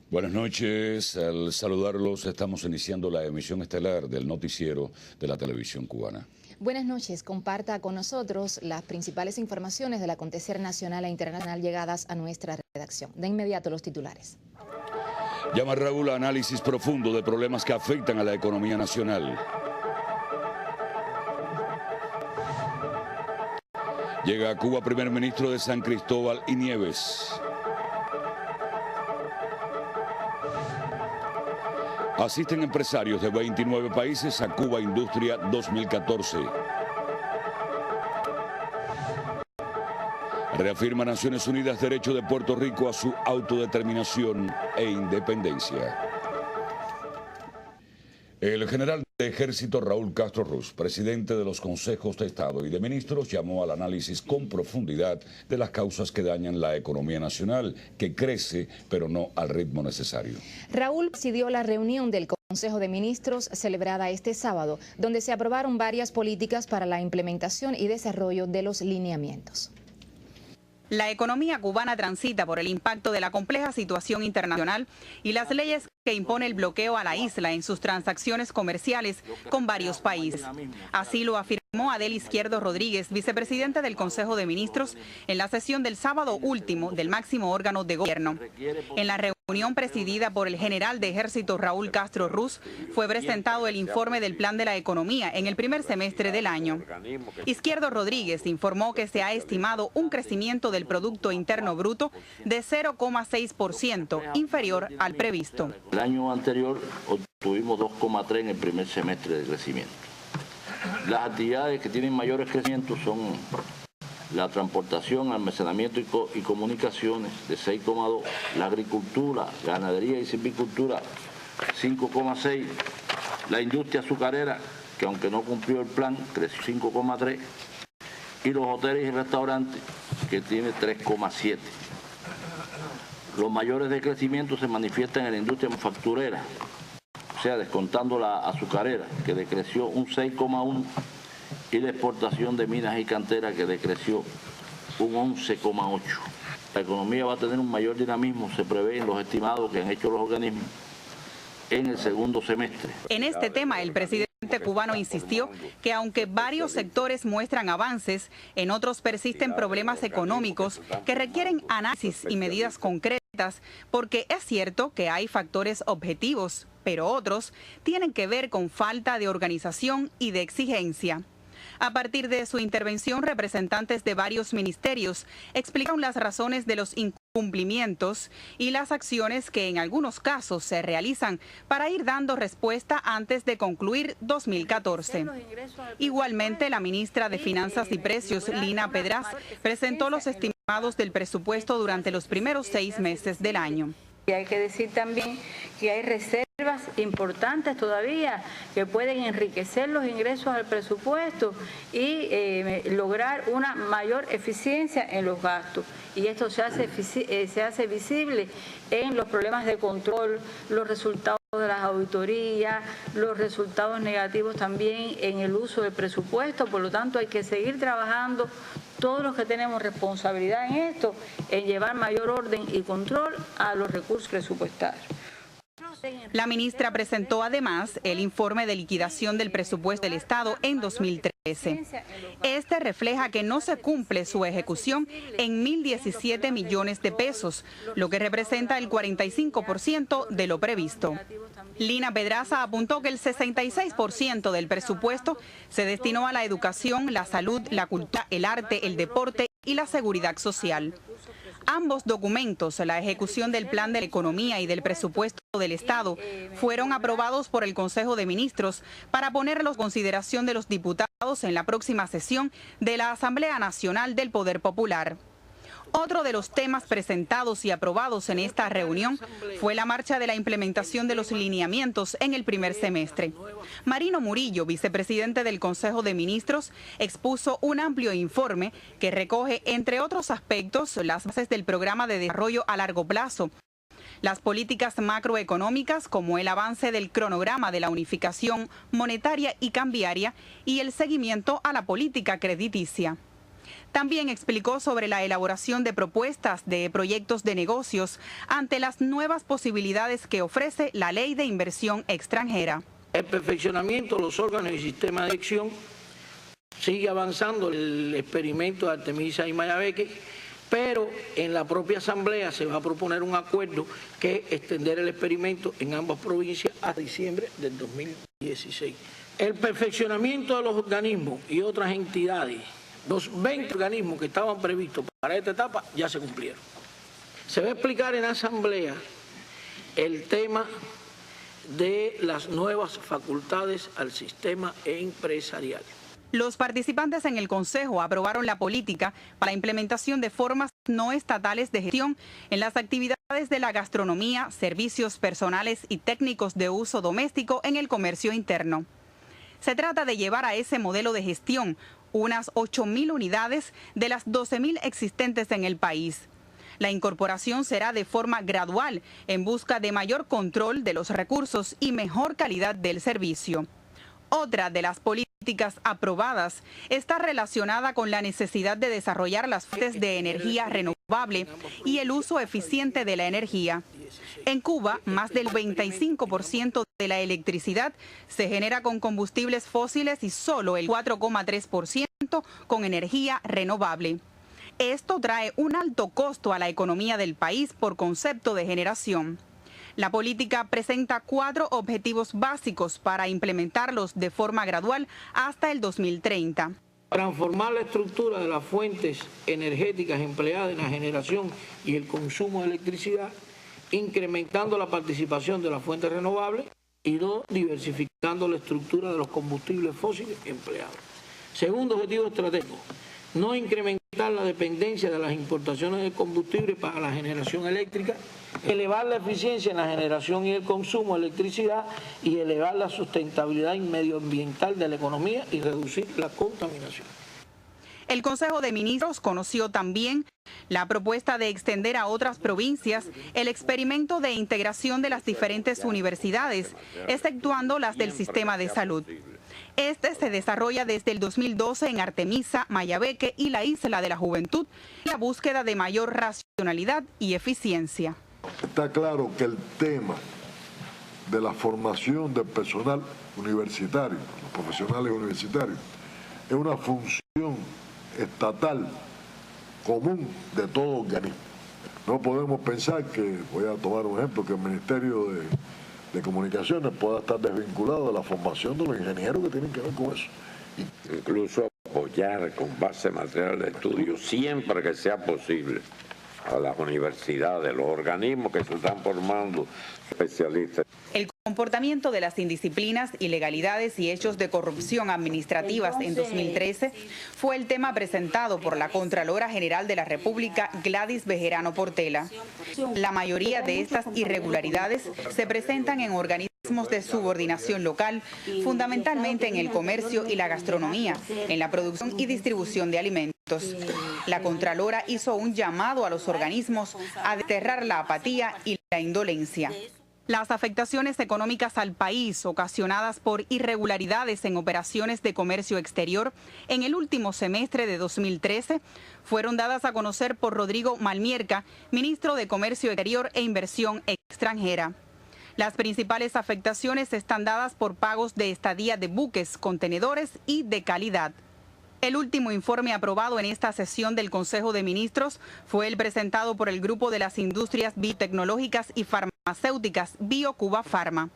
Buenas noches, al saludarlos estamos iniciando la emisión estelar del noticiero de la televisión cubana. Buenas noches, comparta con nosotros las principales informaciones del acontecer nacional e internacional llegadas a nuestra redacción. De inmediato los titulares. Llama Raúl a análisis profundo de problemas que afectan a la economía nacional. Llega a Cuba primer ministro de San Cristóbal y Nieves. Asisten empresarios de 29 países a Cuba Industria 2014. Reafirma Naciones Unidas derecho de Puerto Rico a su autodeterminación e independencia. El general de Ejército Raúl Castro Ruz, presidente de los Consejos de Estado y de Ministros, llamó al análisis con profundidad de las causas que dañan la economía nacional, que crece, pero no al ritmo necesario. Raúl presidió la reunión del Consejo de Ministros celebrada este sábado, donde se aprobaron varias políticas para la implementación y desarrollo de los lineamientos. La economía cubana transita por el impacto de la compleja situación internacional y las leyes que impone el bloqueo a la isla en sus transacciones comerciales con varios países. Así lo afirmó Adel Izquierdo Rodríguez, vicepresidente del Consejo de Ministros, en la sesión del sábado último del máximo órgano de gobierno. En la reunión presidida por el general de Ejército Raúl Castro Ruz, fue presentado el informe del Plan de la Economía en el primer semestre del año. Izquierdo Rodríguez informó que se ha estimado un crecimiento del Producto Interno Bruto de 0,6%, inferior al previsto. El año anterior obtuvimos 2,3 en el primer semestre de crecimiento. Las actividades que tienen mayores crecimientos son la transportación, almacenamiento y comunicaciones de 6,2, la agricultura, ganadería y silvicultura 5,6, la industria azucarera, que aunque no cumplió el plan, creció 5,3, y los hoteles y restaurantes, que tiene 3,7. Los mayores decrecimientos se manifiestan en la industria manufacturera, o sea, descontando la azucarera, que decreció un 6,1, y la exportación de minas y canteras, que decreció un 11,8. La economía va a tener un mayor dinamismo, se prevé en los estimados que han hecho los organismos en el segundo semestre. En este tema, el presidente cubano insistió que aunque varios sectores muestran avances, en otros persisten problemas económicos que requieren análisis y medidas concretas, porque es cierto que hay factores objetivos, pero otros tienen que ver con falta de organización y de exigencia. A partir de su intervención, representantes de varios ministerios explicaron las razones de los incumplimientos y las acciones que en algunos casos se realizan para ir dando respuesta antes de concluir 2014. Igualmente, la ministra de Finanzas y Precios, Lina Pedraz, presentó los estimados del presupuesto durante los primeros 6 meses del año. Y hay que decir también que hay reservas importantes todavía que pueden enriquecer los ingresos al presupuesto y lograr una mayor eficiencia en los gastos. Y esto se hace visible en los problemas de control, los resultados de las auditorías, los resultados negativos también en el uso del presupuesto. Por lo tanto, hay que seguir trabajando todos los que tenemos responsabilidad en esto, en llevar mayor orden y control a los recursos presupuestarios. La ministra presentó además el informe de liquidación del presupuesto del Estado en 2013. Este refleja que no se cumple su ejecución en 1.017 millones de pesos, lo que representa el 45% de lo previsto. Lina Pedraza apuntó que el 66% del presupuesto se destinó a la educación, la salud, la cultura, el arte, el deporte y la seguridad social. Ambos documentos, la ejecución del Plan de la Economía y del presupuesto del Estado, fueron aprobados por el Consejo de Ministros para ponerlos a consideración de los diputados en la próxima sesión de la Asamblea Nacional del Poder Popular. Otro de los temas presentados y aprobados en esta reunión fue la marcha de la implementación de los lineamientos en el primer semestre. Marino Murillo, vicepresidente del Consejo de Ministros, expuso un amplio informe que recoge, entre otros aspectos, las bases del programa de desarrollo a largo plazo, las políticas macroeconómicas como el avance del cronograma de la unificación monetaria y cambiaria y el seguimiento a la política crediticia. También explicó sobre la elaboración de propuestas de proyectos de negocios ante las nuevas posibilidades que ofrece la Ley de Inversión Extranjera. El perfeccionamiento de los órganos y sistemas de elección sigue avanzando el experimento de Artemisa y Mayabeque, pero en la propia Asamblea se va a proponer un acuerdo que extender el experimento en ambas provincias hasta diciembre del 2016. El perfeccionamiento de los organismos y otras entidades. Los 20 organismos que estaban previstos para esta etapa ya se cumplieron. Se va a explicar en la Asamblea el tema de las nuevas facultades al sistema empresarial. Los participantes en el Consejo aprobaron la política para la implementación de formas no estatales de gestión en las actividades de la gastronomía, servicios personales y técnicos de uso doméstico en el comercio interno. Se trata de llevar a ese modelo de gestión unas 8.000 unidades de las 12.000 existentes en el país. La incorporación será de forma gradual en busca de mayor control de los recursos y mejor calidad del servicio. Otra de las políticas aprobadas está relacionada con la necesidad de desarrollar las fuentes de energía renovable y el uso eficiente de la energía. En Cuba, más del 25% de la electricidad se genera con combustibles fósiles y solo el 4,3% con energía renovable. Esto trae un alto costo a la economía del país por concepto de generación. La política presenta 4 objetivos básicos para implementarlos de forma gradual hasta el 2030. Transformar la estructura de las fuentes energéticas empleadas en la generación y el consumo de electricidad, incrementando la participación de las fuentes renovables y 2, diversificando la estructura de los combustibles fósiles empleados. Segundo objetivo estratégico, no incrementar la dependencia de las importaciones de combustible para la generación eléctrica, elevar la eficiencia en la generación y el consumo de electricidad y elevar la sustentabilidad medioambiental de la economía y reducir la contaminación. El Consejo de Ministros conoció también la propuesta de extender a otras provincias el experimento de integración de las diferentes universidades, exceptuando las del sistema de salud. Este se desarrolla desde el 2012 en Artemisa, Mayabeque y la Isla de la Juventud, en la búsqueda de mayor racionalidad y eficiencia. Está claro que el tema de la formación del personal universitario, los profesionales universitarios, es una función estatal común de todo organismo. No podemos pensar que, voy a tomar un ejemplo, que el Ministerio de Comunicaciones pueda estar desvinculado de la formación de los ingenieros que tienen que ver con eso. Incluso apoyar con base material de estudio siempre que sea posible a las universidades, los organismos que se están formando especialistas. El comportamiento de las indisciplinas, ilegalidades y hechos de corrupción administrativas en 2013 fue el tema presentado por la Contralora General de la República, Gladys Bejerano Portela. La mayoría de estas irregularidades se presentan en organismos de subordinación local, fundamentalmente en el comercio y la gastronomía, en la producción y distribución de alimentos. La Contralora hizo un llamado a los organismos a desterrar la apatía y la indolencia. Las afectaciones económicas al país ocasionadas por irregularidades en operaciones de comercio exterior en el último semestre de 2013 fueron dadas a conocer por Rodrigo Malmierca, ministro de Comercio Exterior e Inversión Extranjera. Las principales afectaciones están dadas por pagos de estadía de buques, contenedores y de calidad. El último informe aprobado en esta sesión del Consejo de Ministros fue el presentado por el Grupo de las Industrias Biotecnológicas y Farmacéuticas, BioCuba Pharma.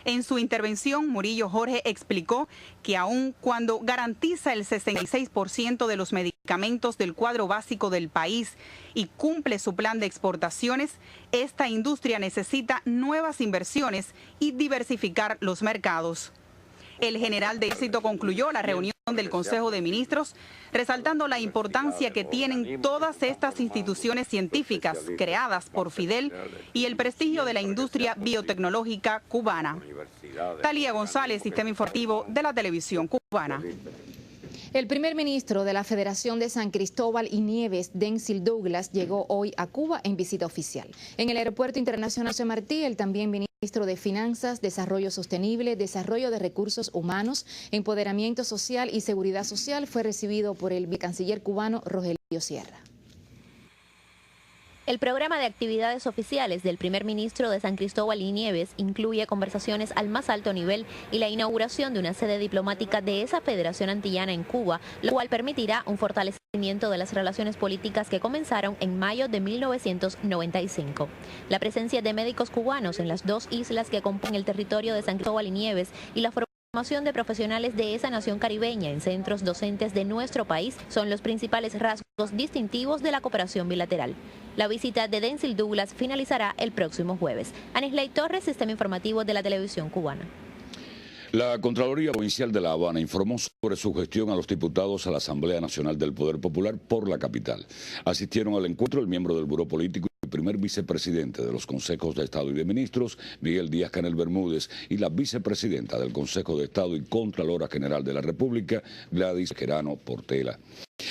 En su intervención, Murillo Jorge explicó que aun cuando garantiza el 66% de los medicamentos del cuadro básico del país y cumple su plan de exportaciones, esta industria necesita nuevas inversiones y diversificar los mercados. El general de Éxito concluyó la reunión del Consejo de Ministros, resaltando la importancia que tienen todas estas instituciones científicas creadas por Fidel y el prestigio de la industria biotecnológica cubana. Talía González, Sistema Informativo de la Televisión Cubana. El primer ministro de la Federación de San Cristóbal y Nieves, Denzil Douglas, llegó hoy a Cuba en visita oficial. En el Aeropuerto Internacional José Martí, el también ministro de Finanzas, Desarrollo Sostenible, Desarrollo de Recursos Humanos, Empoderamiento Social y Seguridad Social fue recibido por el vicecanciller cubano Rogelio Sierra. El programa de actividades oficiales del primer ministro de San Cristóbal y Nieves incluye conversaciones al más alto nivel y la inauguración de una sede diplomática de esa federación antillana en Cuba, lo cual permitirá un fortalecimiento de las relaciones políticas que comenzaron en mayo de 1995. La presencia de médicos cubanos en las dos islas que componen el territorio de San Cristóbal y Nieves y la formación de profesionales de esa nación caribeña en centros docentes de nuestro país son los principales rasgos distintivos de la cooperación bilateral. La visita de Denzil Douglas finalizará el próximo jueves. Anisley Torres, Sistema Informativo de la Televisión Cubana. La Contraloría Provincial de La Habana informó sobre su gestión a los diputados a la Asamblea Nacional del Poder Popular por la capital. Asistieron al encuentro el miembro del Buró Político y primer vicepresidente de los Consejos de Estado y de Ministros, Miguel Díaz-Canel Bermúdez, y la vicepresidenta del Consejo de Estado y Contralora General de la República, Gladys Gerano Portela.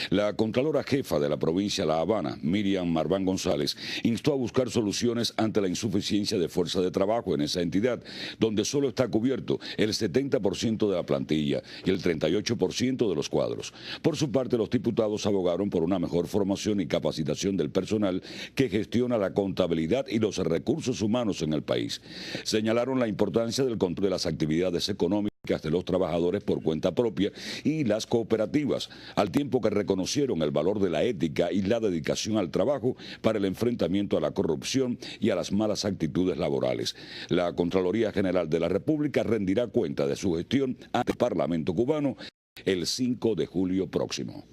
La Contralora Jefa de la provincia de La Habana, Miriam Marván González, instó a buscar soluciones ante la insuficiencia de fuerza de trabajo en esa entidad, donde solo está cubierto el 70% de la plantilla y el 38% de los cuadros. Por su parte, los diputados abogaron por una mejor formación y capacitación del personal que gestiona la contabilidad y los recursos humanos en el país. Señalaron la importancia del control de las actividades económicas de los trabajadores por cuenta propia y las cooperativas, al tiempo que reconocieron el valor de la ética y la dedicación al trabajo para el enfrentamiento a la corrupción y a las malas actitudes laborales. La Contraloría General de la República rendirá cuenta de su gestión ante el Parlamento cubano el 5 de julio próximo.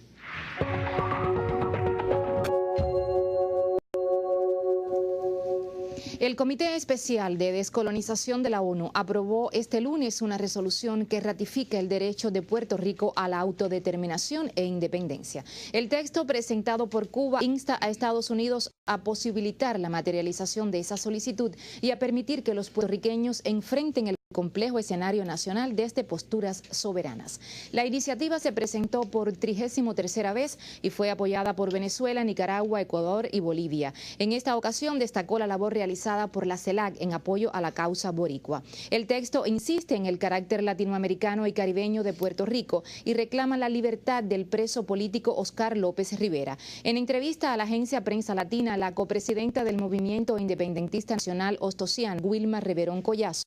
El Comité Especial de Descolonización de la ONU aprobó este lunes una resolución que ratifica el derecho de Puerto Rico a la autodeterminación e independencia. El texto presentado por Cuba insta a Estados Unidos a posibilitar la materialización de esa solicitud y a permitir que los puertorriqueños enfrenten el complejo escenario nacional desde posturas soberanas. La iniciativa se presentó por 33ª vez y fue apoyada por Venezuela, Nicaragua, Ecuador y Bolivia. En esta ocasión destacó la labor realizada por la CELAC en apoyo a la causa boricua. El texto insiste en el carácter latinoamericano y caribeño de Puerto Rico y reclama la libertad del preso político Oscar López Rivera. En entrevista a la agencia Prensa Latina, la copresidenta del Movimiento Independentista Nacional Ostosian, Wilma Reverón Collazo,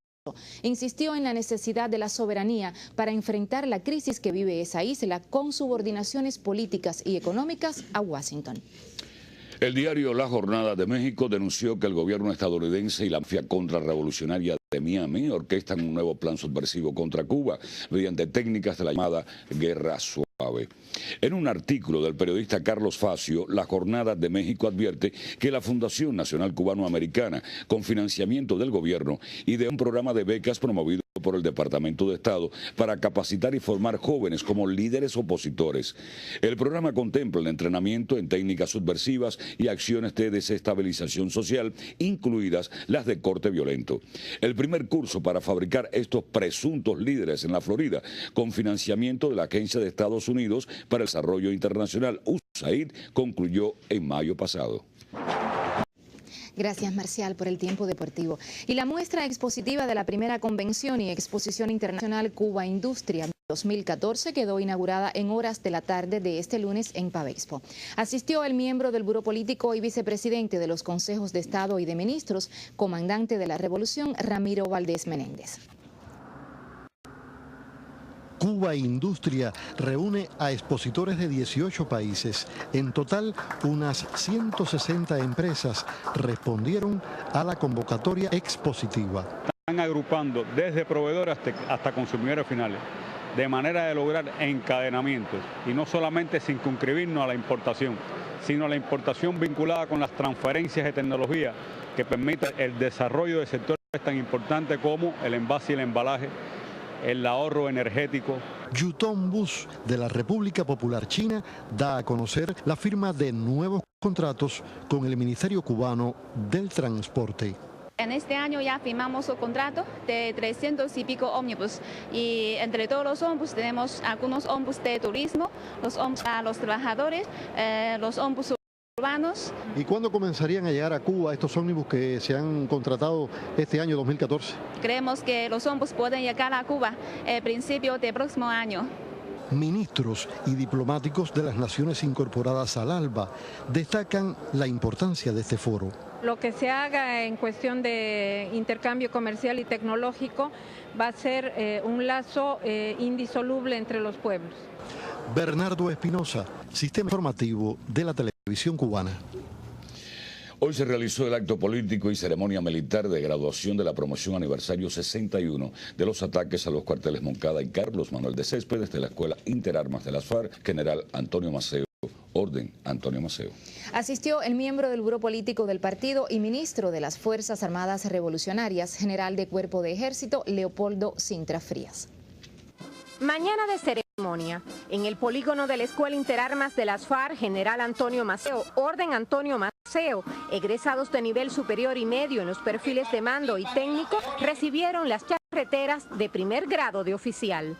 insistió en la necesidad de la soberanía para enfrentar la crisis que vive esa isla con subordinaciones políticas y económicas a Washington. El diario La Jornada de México denunció que el gobierno estadounidense y la mafia contrarrevolucionaria de Miami orquestan un nuevo plan subversivo contra Cuba mediante técnicas de la llamada guerra suave. En un artículo del periodista Carlos Facio, La Jornada de México advierte que la Fundación Nacional Cubano-Americana, con financiamiento del gobierno y de un programa de becas promovido por el Departamento de Estado para capacitar y formar jóvenes como líderes opositores. El programa contempla el entrenamiento en técnicas subversivas y acciones de desestabilización social, incluidas las de corte violento. El primer curso para fabricar estos presuntos líderes en la Florida, con financiamiento de la Agencia de Estados Unidos para el Desarrollo Internacional, USAID, concluyó en mayo pasado. Gracias, Marcial, por el tiempo deportivo. Y la muestra expositiva de la primera convención y exposición internacional Cuba Industria 2014 quedó inaugurada en horas de la tarde de este lunes en Pavexpo. Asistió el miembro del Buró Político y vicepresidente de los Consejos de Estado y de Ministros, comandante de la Revolución, Ramiro Valdés Menéndez. Cuba Industria reúne a expositores de 18 países. En total, unas 160 empresas respondieron a la convocatoria expositiva. Están agrupando desde proveedores hasta consumidores finales, de manera de lograr encadenamientos y no solamente circunscribirnos a la importación, sino a la importación vinculada con las transferencias de tecnología que permita el desarrollo de sectores tan importantes como el envase y el embalaje, el ahorro energético. Yutong Bus de la República Popular China da a conocer la firma de nuevos contratos con el Ministerio Cubano del Transporte. En este año ya firmamos un contrato de 300 y pico ómnibus y entre todos los ómnibus tenemos algunos ómnibus de turismo, los ómnibus para los trabajadores, los ómnibus urbanos. ¿Y cuándo comenzarían a llegar a Cuba estos ómnibus que se han contratado este año 2014? Creemos que los ómnibus pueden llegar a Cuba a principios del próximo año. Ministros y diplomáticos de las naciones incorporadas al ALBA destacan la importancia de este foro. Lo que se haga en cuestión de intercambio comercial y tecnológico va a ser un lazo indisoluble entre los pueblos. Bernardo Espinosa, Sistema Informativo de la Televisión Cubana. Hoy se realizó el acto político y ceremonia militar de graduación de la promoción aniversario 61 de los ataques a los cuarteles Moncada y Carlos Manuel de Céspedes de la Escuela Interarmas de las FARC, General Antonio Maceo. Orden, Antonio Maceo. Asistió el miembro del Buró Político del partido y ministro de las Fuerzas Armadas Revolucionarias, general de Cuerpo de Ejército, Leopoldo Sintra Frías. Mañana de ceremonia, en el polígono de la Escuela Interarmas de las FARC, General Antonio Maceo, Orden Antonio Maceo, egresados de nivel superior y medio en los perfiles de mando y técnico, recibieron las charreteras de primer grado de oficial.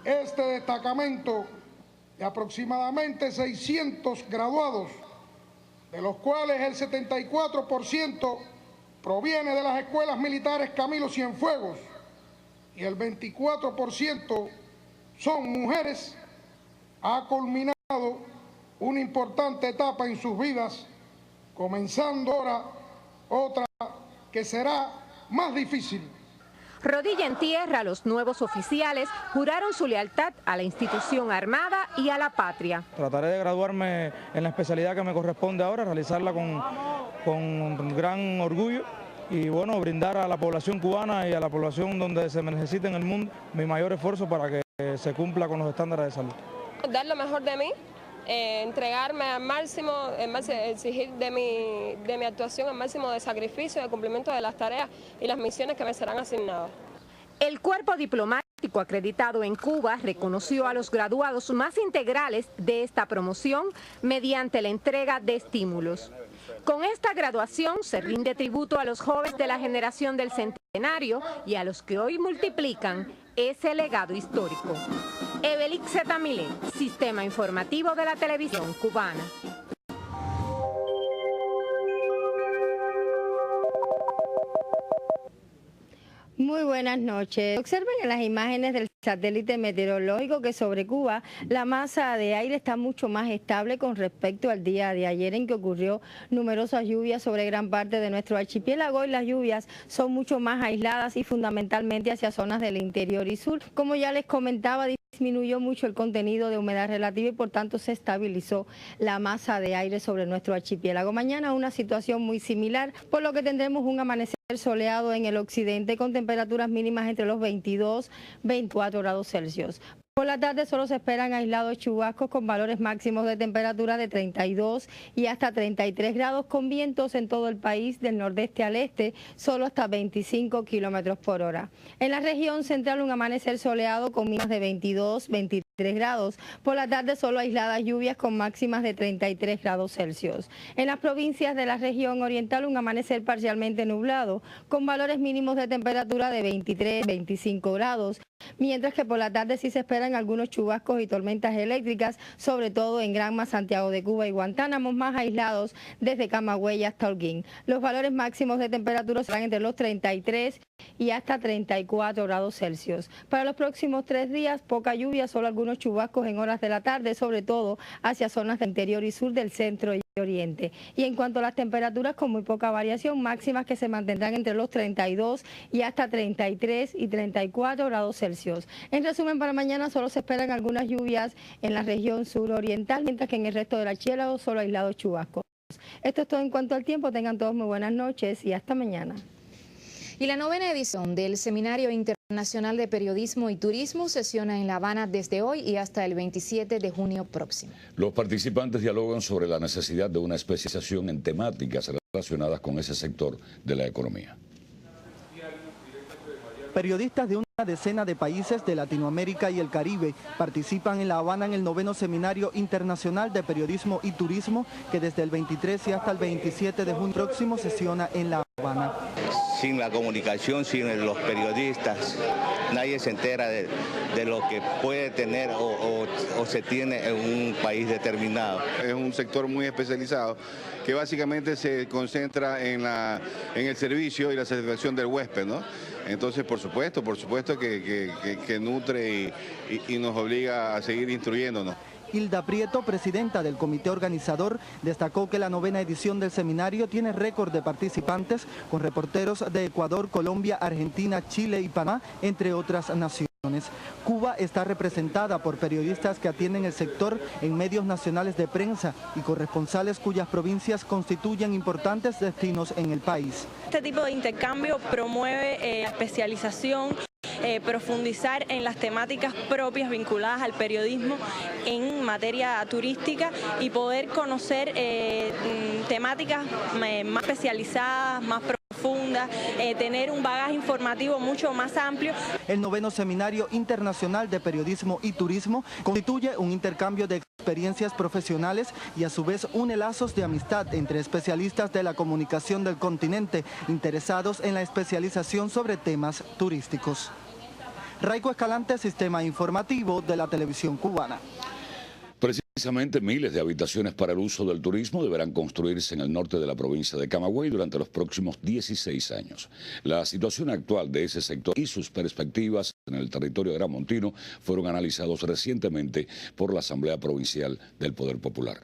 Este destacamento de aproximadamente 600 graduados, de los cuales el 74% proviene de las escuelas militares Camilo Cienfuegos y el 24% son mujeres, ha culminado una importante etapa en sus vidas, comenzando ahora otra que será más difícil. Rodilla en tierra, los nuevos oficiales juraron su lealtad a la institución armada y a la patria. Trataré de graduarme en la especialidad que me corresponde ahora, realizarla con gran orgullo y bueno, brindar a la población cubana y a la población donde se me necesite en el mundo mi mayor esfuerzo para que se cumpla con los estándares de salud. Dar lo mejor de mí, entregarme al máximo, exigir de mi actuación al máximo de sacrificio, de cumplimiento de las tareas y las misiones que me serán asignadas. El cuerpo diplomático acreditado en Cuba reconoció a los graduados más integrales de esta promoción mediante la entrega de estímulos. Con esta graduación se rinde tributo a los jóvenes de la generación del centenario y a los que hoy multiplican ese legado histórico. Evelix Zetamilé, Sistema Informativo de la Televisión Cubana. Muy buenas noches. Observen en las imágenes del satélite meteorológico que sobre Cuba la masa de aire está mucho más estable con respecto al día de ayer en que ocurrió numerosas lluvias sobre gran parte de nuestro archipiélago y las lluvias son mucho más aisladas y fundamentalmente hacia zonas del interior y sur. Como ya les comentaba, disminuyó mucho el contenido de humedad relativa y por tanto se estabilizó la masa de aire sobre nuestro archipiélago. Mañana una situación muy similar, por lo que tendremos un amanecer soleado en el occidente con temperaturas mínimas entre los 22 y 24 grados Celsius. Por la tarde solo se esperan aislados chubascos con valores máximos de temperatura de 32 y hasta 33 grados con vientos en todo el país del nordeste al este, solo hasta 25 kilómetros por hora. En la región central un amanecer soleado con mínimas de 22, 23 grados. Por la tarde solo aisladas lluvias con máximas de 33 grados Celsius. En las provincias de la región oriental un amanecer parcialmente nublado con valores mínimos de temperatura de 23, 25 grados. Mientras que por la tarde sí se esperan algunos chubascos y tormentas eléctricas, sobre todo en Granma, Santiago de Cuba y Guantánamo, más aislados desde Camagüey hasta Holguín. Los valores máximos de temperatura serán entre los 33 y hasta 34 grados Celsius. Para los próximos 3 días, poca lluvia, solo algunos chubascos en horas de la tarde, sobre todo hacia zonas del interior y sur del centro y oriente. Y en cuanto a las temperaturas, con muy poca variación, máximas que se mantendrán entre los 32 y hasta 33 y 34 grados Celsius. En resumen, para mañana solo se esperan algunas lluvias en la región suroriental, mientras que en el resto del archipiélago solo aislados chubascos. Esto es todo en cuanto al tiempo. Tengan todos muy buenas noches y hasta mañana. Y la 9ª edición del Seminario Internacional de Periodismo y Turismo sesiona en La Habana desde hoy y hasta el 27 de junio próximo. Los participantes dialogan sobre la necesidad de una especialización en temáticas relacionadas con ese sector de la economía. Periodistas de una decena de países de Latinoamérica y el Caribe participan en La Habana en el 9º Seminario Internacional de Periodismo y Turismo, que desde el 23 y hasta el 27 de junio próximo sesiona en La Habana. Sin la comunicación, sin los periodistas, nadie se entera de lo que puede tener o se tiene en un país determinado. Es un sector muy especializado que básicamente se concentra en el servicio y la satisfacción del huésped, ¿no? Entonces, por supuesto que nutre y nos obliga a seguir instruyéndonos. Hilda Prieto, presidenta del comité organizador, destacó que la 9ª edición del seminario tiene récord de participantes, con reporteros de Ecuador, Colombia, Argentina, Chile y Panamá, entre otras naciones. Cuba está representada por periodistas que atienden el sector en medios nacionales de prensa y corresponsales cuyas provincias constituyen importantes destinos en el país. Este tipo de intercambio promueve especialización, profundizar en las temáticas propias vinculadas al periodismo en materia turística y poder conocer temáticas más especializadas, más profundas, tener un bagaje informativo mucho más amplio. El 9º Seminario Internacional de Periodismo y Turismo constituye un intercambio de experiencias profesionales y a su vez une lazos de amistad entre especialistas de la comunicación del continente interesados en la especialización sobre temas turísticos. Raico Escalante, Sistema Informativo de la Televisión Cubana. Precisamente miles de habitaciones para el uso del turismo deberán construirse en el norte de la provincia de Camagüey durante los próximos 16 años. La situación actual de ese sector y sus perspectivas en el territorio gramontino fueron analizados recientemente por la Asamblea Provincial del Poder Popular.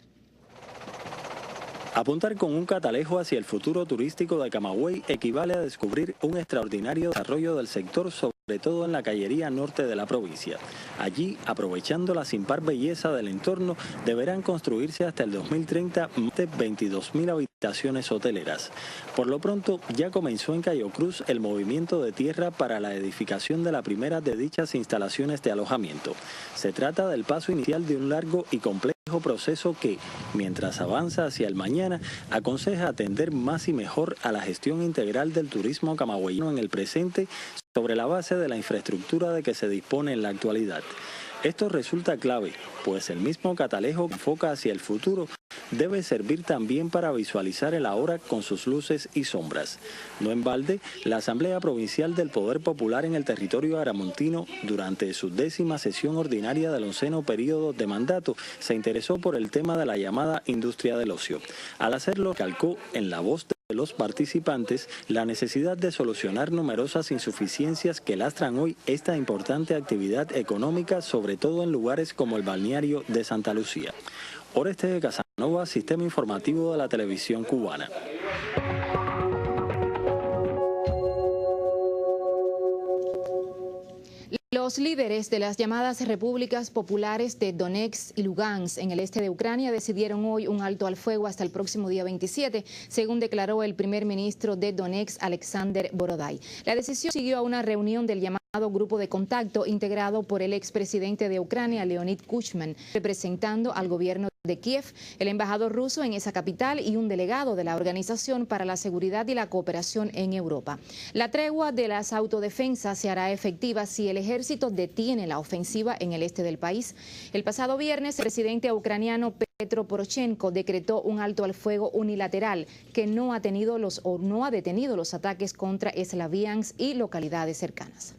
Apuntar con un catalejo hacia el futuro turístico de Camagüey equivale a descubrir un extraordinario desarrollo del sector, sobre todo en la callería norte de la provincia. Allí, aprovechando la sin par belleza del entorno, deberán construirse hasta el 2030 más de 22.000 habitaciones hoteleras. Por lo pronto, ya comenzó en Cayo Cruz el movimiento de tierra para la edificación de la primera de dichas instalaciones de alojamiento. Se trata del paso inicial de un largo y complejo proceso que, mientras avanza hacia el mañana, aconseja atender más y mejor a la gestión integral del turismo camagüeyano en el presente sobre la base de la infraestructura de que se dispone en la actualidad. Esto resulta clave, pues el mismo catalejo que enfoca hacia el futuro debe servir también para visualizar el ahora con sus luces y sombras. No en balde, la Asamblea Provincial del Poder Popular en el territorio aramontino, durante su 10ª sesión ordinaria del 11º periodo de mandato, se interesó por el tema de la llamada industria del ocio. Al hacerlo, calcó en la voz de los participantes la necesidad de solucionar numerosas insuficiencias que lastran hoy esta importante actividad económica, sobre todo en lugares como el balneario de Santa Lucía. Oreste de Casanova, Sistema Informativo de la Televisión Cubana. Los líderes de las llamadas repúblicas populares de Donetsk y Lugansk en el este de Ucrania decidieron hoy un alto al fuego hasta el próximo día 27, según declaró el primer ministro de Donetsk, Alexander Borodai. La decisión siguió a una reunión del llamado Grupo de Contacto integrado por el expresidente de Ucrania, Leonid Kuchma, representando al gobierno de Kiev, el embajador ruso en esa capital y un delegado de la Organización para la Seguridad y la Cooperación en Europa. La tregua de las autodefensas se hará efectiva si el ejército detiene la ofensiva en el este del país. El pasado viernes, el presidente ucraniano Petro Poroshenko decretó un alto al fuego unilateral que no ha detenido los ataques contra Slaviansk y localidades cercanas.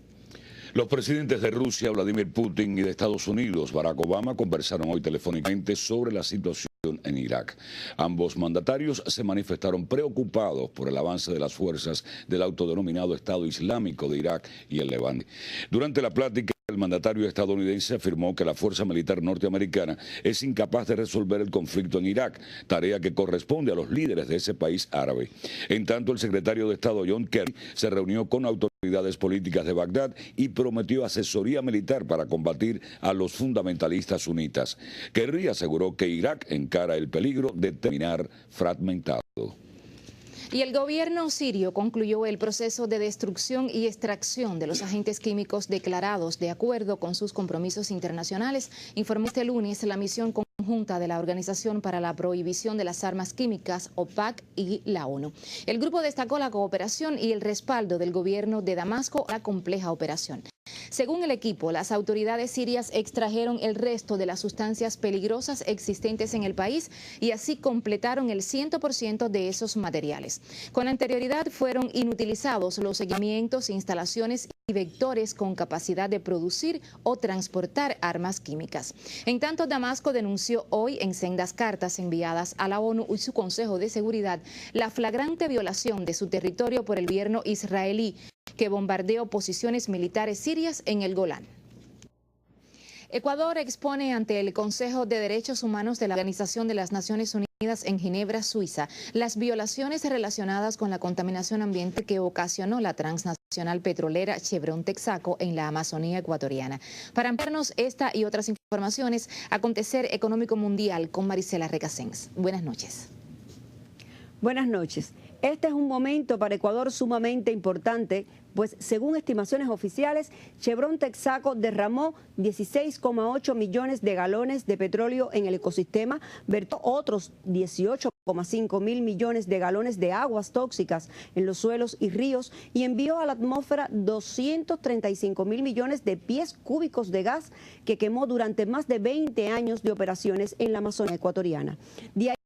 Los presidentes de Rusia, Vladimir Putin, y de Estados Unidos, Barack Obama, conversaron hoy telefónicamente sobre la situación en Irak. Ambos mandatarios se manifestaron preocupados por el avance de las fuerzas del autodenominado Estado Islámico de Irak y el Levante. Durante la plática, el mandatario estadounidense afirmó que la fuerza militar norteamericana es incapaz de resolver el conflicto en Irak, tarea que corresponde a los líderes de ese país árabe. En tanto, el secretario de Estado John Kerry se reunió con autoridades políticas de Bagdad y prometió asesoría militar para combatir a los fundamentalistas sunitas. Kerry aseguró que Irak encara el peligro de terminar fragmentado. Y el gobierno sirio concluyó el proceso de destrucción y extracción de los agentes químicos declarados de acuerdo con sus compromisos internacionales, informó este lunes la misión conjunta de la Organización para la Prohibición de las Armas Químicas, OPAC, y la ONU. El grupo destacó la cooperación y el respaldo del gobierno de Damasco a la compleja operación. Según el equipo, las autoridades sirias extrajeron el resto de las sustancias peligrosas existentes en el país y así completaron el 100% de esos materiales. Con anterioridad fueron inutilizados los equipamientos, instalaciones y vectores con capacidad de producir o transportar armas químicas. En tanto, Damasco denunció hoy en sendas cartas enviadas a la ONU y su Consejo de Seguridad la flagrante violación de su territorio por el gobierno israelí, que bombardeó posiciones militares sirias en el Golán. Ecuador expone ante el Consejo de Derechos Humanos de la Organización de las Naciones Unidas en Ginebra, Suiza, las violaciones relacionadas con la contaminación ambiental que ocasionó la transnacional petrolera Chevron Texaco en la Amazonía ecuatoriana. Para ampliarnos esta y otras informaciones, Acontecer Económico Mundial con Marisela Recasens. Buenas noches. Buenas noches. Este es un momento para Ecuador sumamente importante, pues según estimaciones oficiales, Chevron Texaco derramó 16,8 millones de galones de petróleo en el ecosistema, vertió otros 18,5 mil millones de galones de aguas tóxicas en los suelos y ríos y envió a la atmósfera 235 mil millones de pies cúbicos de gas que quemó durante más de 20 años de operaciones en la Amazonía ecuatoriana. De ahí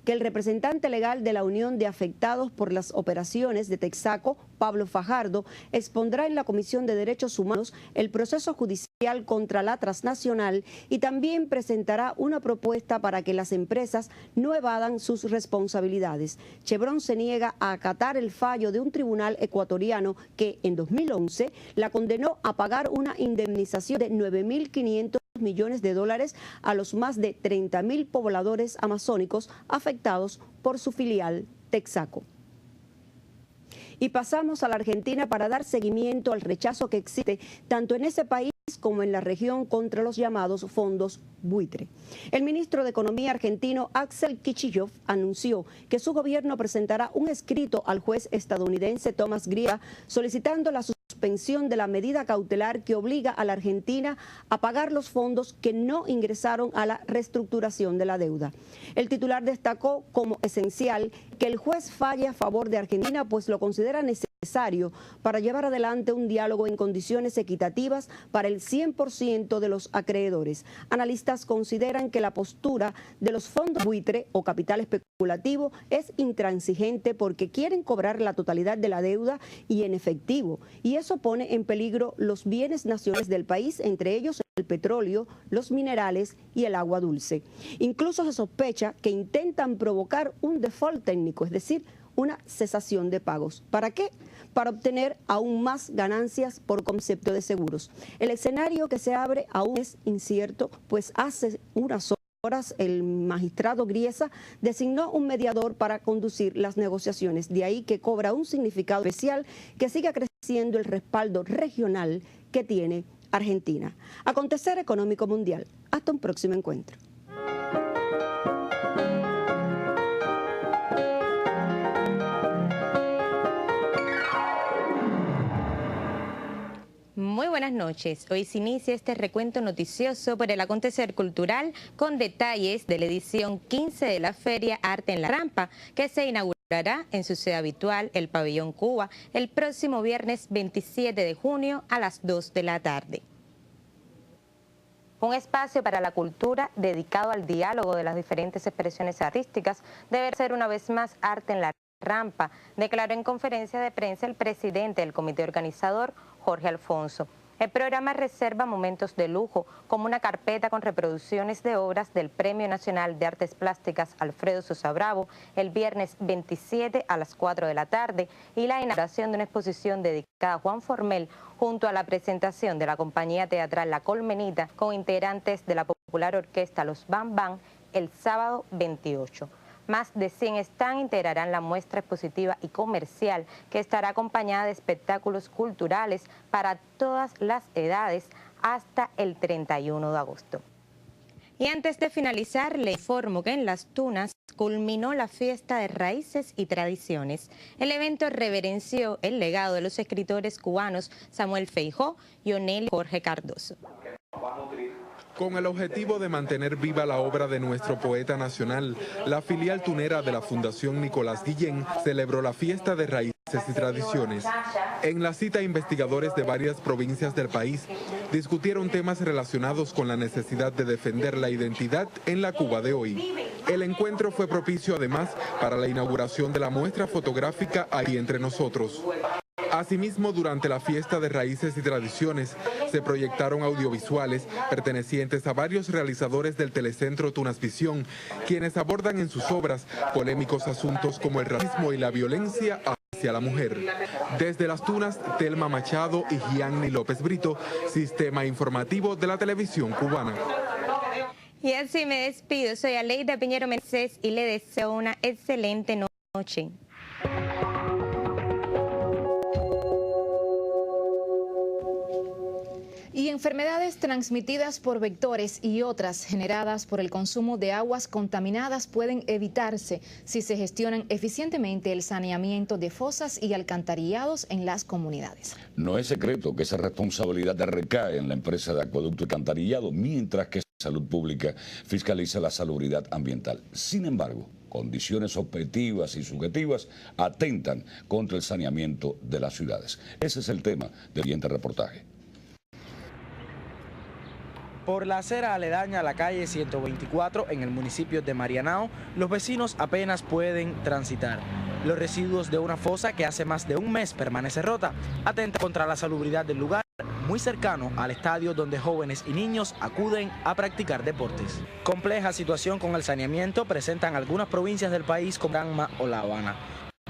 que el representante legal de la Unión de Afectados por las Operaciones de Texaco, Pablo Fajardo, expondrá en la Comisión de Derechos Humanos el proceso judicial contra la transnacional y también presentará una propuesta para que las empresas no evadan sus responsabilidades. Chevron se niega a acatar el fallo de un tribunal ecuatoriano que en 2011 la condenó a pagar una indemnización de 9.500 millones de dólares a los más de 30.000 pobladores amazónicos afectados por su filial Texaco. Y pasamos a la Argentina para dar seguimiento al rechazo que existe tanto en ese país como en la región contra los llamados fondos buitre. El ministro de Economía argentino Axel Kicillof anunció que su gobierno presentará un escrito al juez estadounidense Thomas Grieva solicitando la suspensión de la medida cautelar que obliga a la Argentina a pagar los fondos que no ingresaron a la reestructuración de la deuda. El titular destacó como esencial que el juez falle a favor de Argentina, pues lo considera necesario para llevar adelante un diálogo en condiciones equitativas para el 100% de los acreedores. Analistas consideran que la postura de los fondos buitre o capital especulativo es intransigente porque quieren cobrar la totalidad de la deuda y en efectivo, y eso pone en peligro los bienes nacionales del país, entre ellos el petróleo, los minerales y el agua dulce. Incluso se sospecha que intentan provocar un default técnico, es decir, una cesación de pagos. ¿Para qué? Para obtener aún más ganancias por concepto de seguros. El escenario que se abre aún es incierto, pues hace unas horas el magistrado Griesa designó un mediador para conducir las negociaciones. De ahí que cobra un significado especial que siga creciendo el respaldo regional que tiene Argentina. Acontecer Económico Mundial. Hasta un próximo encuentro. Muy buenas noches. Hoy se inicia este recuento noticioso por el acontecer cultural con detalles de la edición 15 de la Feria Arte en la Rampa, que se inaugurará en su sede habitual, el Pabellón Cuba, el próximo viernes 27 de junio a las 2 de la tarde. Un espacio para la cultura dedicado al diálogo de las diferentes expresiones artísticas debe ser una vez más arte en la rampa, declaró en conferencia de prensa el presidente del comité organizador, Jorge Alfonso. El programa reserva momentos de lujo, como una carpeta con reproducciones de obras del Premio Nacional de Artes Plásticas Alfredo Sosa Bravo el viernes 27 a las 4 de la tarde y la inauguración de una exposición dedicada a Juan Formel junto a la presentación de la compañía teatral La Colmenita con integrantes de la popular orquesta Los Bam Bam el sábado 28. Más de 100 stands integrarán la muestra expositiva y comercial, que estará acompañada de espectáculos culturales para todas las edades hasta el 31 de agosto. Y antes de finalizar, le informo que en Las Tunas culminó la fiesta de raíces y tradiciones. El evento reverenció el legado de los escritores cubanos Samuel Feijó y Onelio Jorge Cardoso. Con el objetivo de mantener viva la obra de nuestro poeta nacional, la filial tunera de la Fundación Nicolás Guillén celebró la fiesta de raíces y tradiciones. En la cita, investigadores de varias provincias del país discutieron temas relacionados con la necesidad de defender la identidad en la Cuba de hoy. El encuentro fue propicio además para la inauguración de la muestra fotográfica Ahí entre nosotros. Asimismo, durante la fiesta de raíces y tradiciones, se proyectaron audiovisuales pertenecientes a varios realizadores del Telecentro Tunas Visión, quienes abordan en sus obras polémicos asuntos como el racismo y la violencia hacia la mujer. Desde Las Tunas, Telma Machado y Gianni López Brito, Sistema Informativo de la Televisión Cubana. Y así me despido. Soy Aleida Piñero Mercedes y le deseo una excelente noche. Y enfermedades transmitidas por vectores y otras generadas por el consumo de aguas contaminadas pueden evitarse si se gestionan eficientemente el saneamiento de fosas y alcantarillados en las comunidades. No es secreto que esa responsabilidad recae en la empresa de acueducto y alcantarillado, mientras que Salud Pública fiscaliza la salubridad ambiental. Sin embargo, condiciones objetivas y subjetivas atentan contra el saneamiento de las ciudades. Ese es el tema del siguiente reportaje. Por la acera aledaña a la calle 124 en el municipio de Marianao, los vecinos apenas pueden transitar. Los residuos de una fosa que hace más de un mes permanece rota atentan contra la salubridad del lugar, muy cercano al estadio donde jóvenes y niños acuden a practicar deportes. Compleja situación con el saneamiento presentan algunas provincias del país como Granma o La Habana.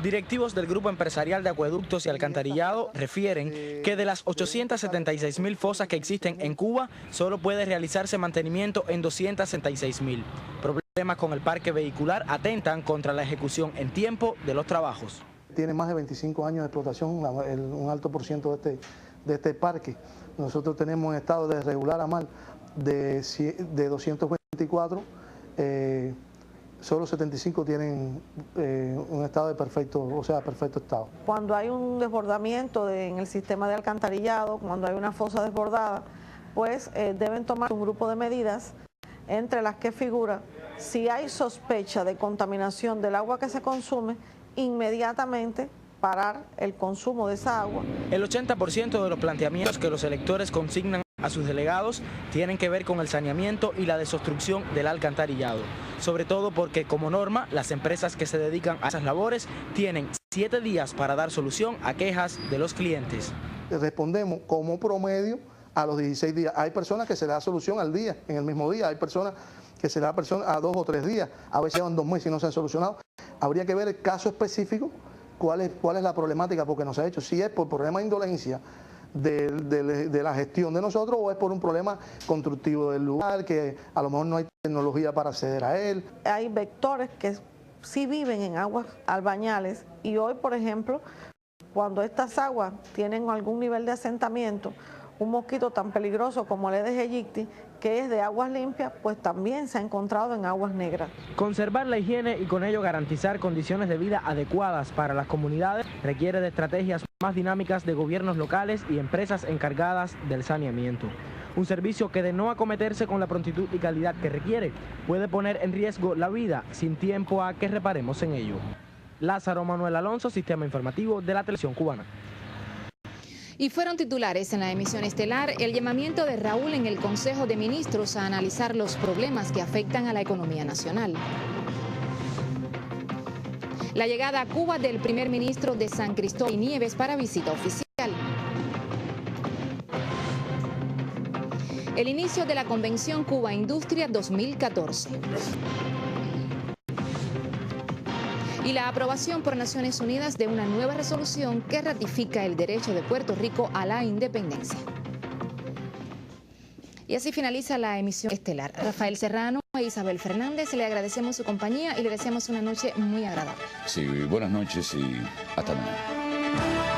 Directivos del Grupo Empresarial de Acueductos y Alcantarillado refieren que de las 876.000 fosas que existen en Cuba, solo puede realizarse mantenimiento en 266.000. Problemas con el parque vehicular atentan contra la ejecución en tiempo de los trabajos. Tiene más de 25 años de explotación, un alto por ciento de este parque. Nosotros tenemos en estado de regular a mal de 224, solo 75 tienen un estado de perfecto estado. Cuando hay un desbordamiento en el sistema de alcantarillado, cuando hay una fosa desbordada, pues deben tomar un grupo de medidas, entre las que figura, si hay sospecha de contaminación del agua que se consume, inmediatamente parar el consumo de esa agua. El 80% de los planteamientos que los electores consignan a sus delegados tienen que ver con el saneamiento y la desobstrucción del alcantarillado, sobre todo porque como norma las empresas que se dedican a esas labores tienen 7 días para dar solución a quejas de los clientes. Respondemos como promedio a los 16 días. Hay personas que se le da solución al día, en el mismo día, hay personas que se le da a 2 o 3 días, a veces llevan 2 meses y no se han solucionado. Habría que ver el caso específico, cuál es la problemática, porque no se ha hecho, si es por problema de indolencia de la gestión de nosotros o es por un problema constructivo del lugar, que a lo mejor no hay tecnología para acceder a él. Hay vectores que sí viven en aguas albañales y hoy, por ejemplo, cuando estas aguas tienen algún nivel de asentamiento, un mosquito tan peligroso como el Aedes aegypti, que es de aguas limpias, pues también se ha encontrado en aguas negras. Conservar la higiene y con ello garantizar condiciones de vida adecuadas para las comunidades requiere de estrategias más dinámicas de gobiernos locales y empresas encargadas del saneamiento. Un servicio que de no acometerse con la prontitud y calidad que requiere, puede poner en riesgo la vida sin tiempo a que reparemos en ello. Lázaro Manuel Alonso, Sistema Informativo de la Televisión Cubana. Y fueron titulares en la emisión estelar el llamamiento de Raúl en el Consejo de Ministros a analizar los problemas que afectan a la economía nacional. La llegada a Cuba del primer ministro de San Cristóbal y Nieves para visita oficial. el inicio de la Convención Cuba Industria 2014 y la aprobación por Naciones Unidas de una nueva resolución que ratifica el derecho de Puerto Rico a la independencia. Y así finaliza la emisión estelar. Rafael Serrano e Isabel Fernández, le agradecemos su compañía y le deseamos una noche muy agradable. Sí, buenas noches y hasta mañana.